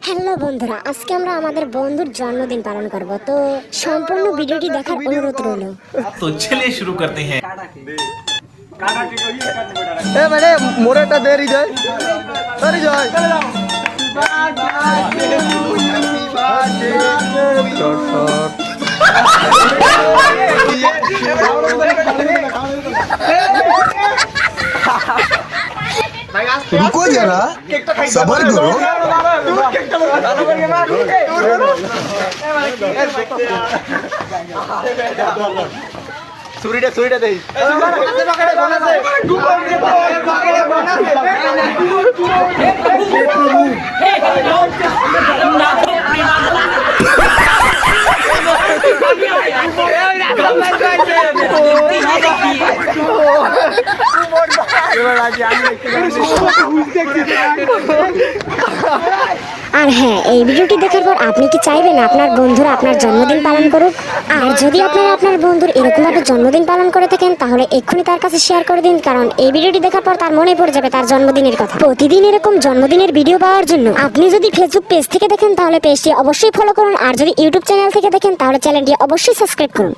Hello বন্ধুরা, আজকে আমরা আমাদের বন্ধুর জন্মদিন পালন করব। তো সম্পূর্ণ ভিডিওটি দেখার অনুরোধ রইল। तो चलिए शुरू करते हैं। এ মানে মোরেটা দেরি যায় দেরি যায় रुको जरा सबर करो। ছুরিটা ছুরিটা দেই আর হ্যাঁ, এই ভিডিওটি দেখার পর আপনি কি চাইবেন আপনার বন্ধুরা আপনার জন্মদিন পালন করুক? আর যদি আপনারা আপনার বন্ধুর এরকমভাবে জন্মদিন পালন করে থাকেন, তাহলে এক্ষুনি তার কাছে শেয়ার করে দিন, কারণ এই ভিডিওটি দেখার পর তার মনে পড়ে যাবে তার জন্মদিনের কথা। প্রতিদিন এরকম জন্মদিনের ভিডিও পাওয়ার জন্য আপনি যদি ফেসবুক পেজ থেকে দেখেন তাহলে পেজটি অবশ্যই ফলো করুন, আর যদি ইউটিউব চ্যানেল থেকে দেখেন তাহলে চ্যানেলটি অবশ্যই সাবস্ক্রাইব করুন।